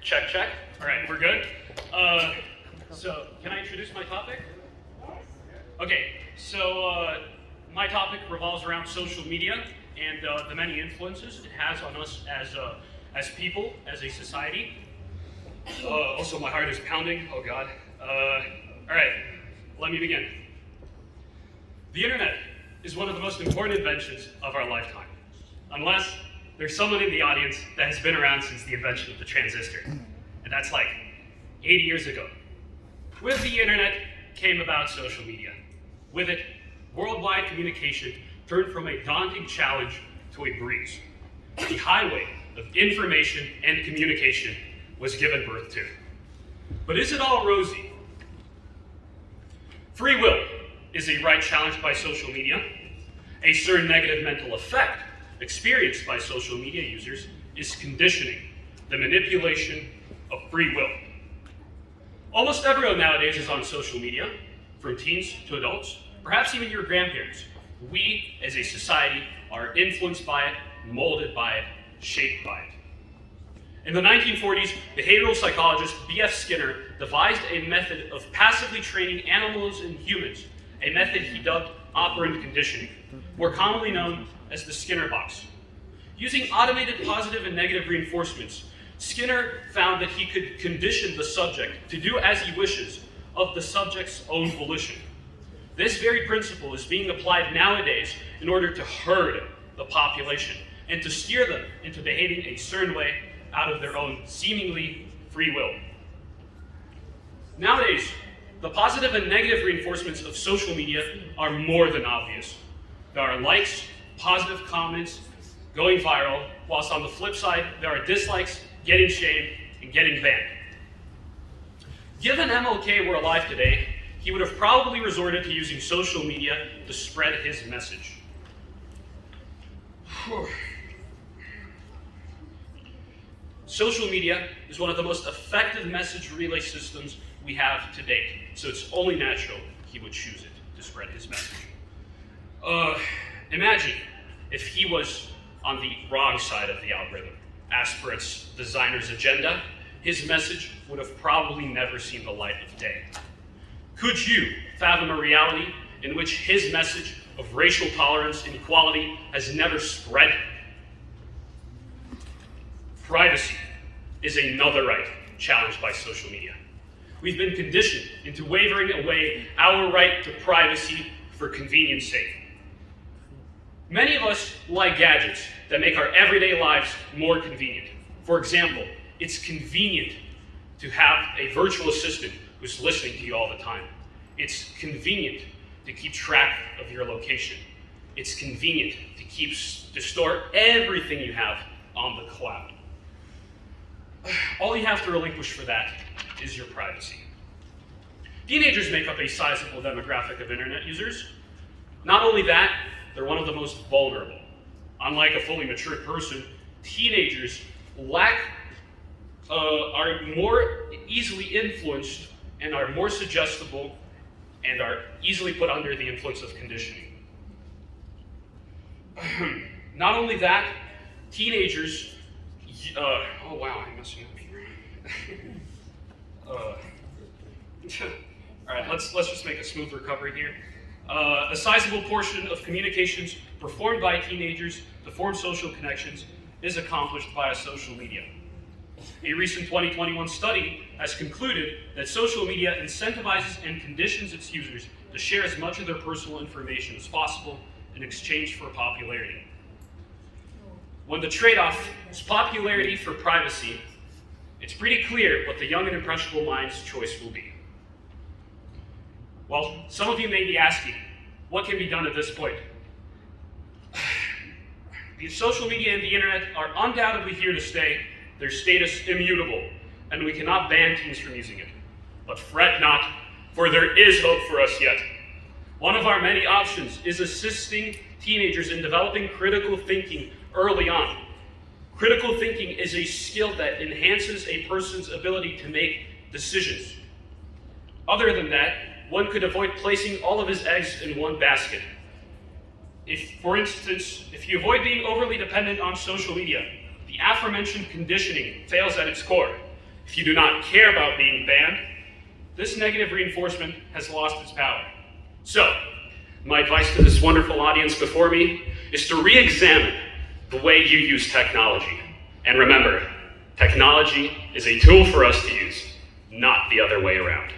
Check, check. All right, we're good. So, can I introduce my topic? Okay, so my topic revolves around social media and the many influences it has on us as people, as a society. Also, my heart is pounding. Oh God. All right, let me begin. The internet is one of the most important inventions of our lifetime, unless there's someone in the audience that has been around since the invention of the transistor, and that's like 80 years ago. With the internet came about social media. With it, worldwide communication turned from a daunting challenge to a breeze. The highway of information and communication was given birth to. But is it all rosy? Free will is a right challenged by social media. A certain negative mental effect experienced by social media users is conditioning, the manipulation of free will. Almost everyone nowadays is on social media, from teens to adults, perhaps even your grandparents. We, as a society, are influenced by it, molded by it, shaped by it. In the 1940s, behavioral psychologist B.F. Skinner devised a method of passively training animals and humans, a method he dubbed operant conditioning, more commonly known as the Skinner box. Using automated positive and negative reinforcements, Skinner found that he could condition the subject to do as he wishes of the subject's own volition. This very principle is being applied nowadays in order to herd the population and to steer them into behaving a certain way out of their own seemingly free will. Nowadays, the positive and negative reinforcements of social media are more than obvious. There are likes, positive comments, going viral, whilst on the flip side, there are dislikes, getting shamed, and getting banned. Given MLK were alive today, he would have probably resorted to using social media to spread his message. Social media is one of the most effective message relay systems we have to date, so it's only natural he would choose it to spread his message. Imagine if he was on the wrong side of the algorithm. As per its designer's agenda, his message would have probably never seen the light of day. Could you fathom a reality in which his message of racial tolerance and equality has never spread? Privacy is another right challenged by social media. We've been conditioned into wavering away our right to privacy for convenience sake. Many of us like gadgets that make our everyday lives more convenient. For example, it's convenient to have a virtual assistant who's listening to you all the time. It's convenient to keep track of your location. It's convenient to store everything you have on the cloud. All you have to relinquish for that is your privacy. Teenagers make up a sizable demographic of internet users. Not only that, they're one of the most vulnerable. Unlike a fully matured person, teenagers are more easily influenced and are more suggestible and are easily put under the influence of conditioning. Not only that, teenagers, oh wow, I'm messing up here. All right, let's just make a smooth recovery here. A sizable portion of communications performed by teenagers to form social connections is accomplished via social media. A recent 2021 study has concluded that social media incentivizes and conditions its users to share as much of their personal information as possible in exchange for popularity. When the trade-off is popularity for privacy, it's pretty clear what the young and impressionable mind's choice will be. Well, some of you may be asking, what can be done at this point? The social media and the internet are undoubtedly here to stay, their status immutable, and we cannot ban teens from using it. But fret not, for there is hope for us yet. One of our many options is assisting teenagers in developing critical thinking early on. Critical thinking is a skill that enhances a person's ability to make decisions. Other than that, one could avoid placing all of his eggs in one basket. For instance, if you avoid being overly dependent on social media, the aforementioned conditioning fails at its core. If you do not care about being banned, this negative reinforcement has lost its power. So, my advice to this wonderful audience before me is to re-examine the way you use technology. And remember, technology is a tool for us to use, not the other way around.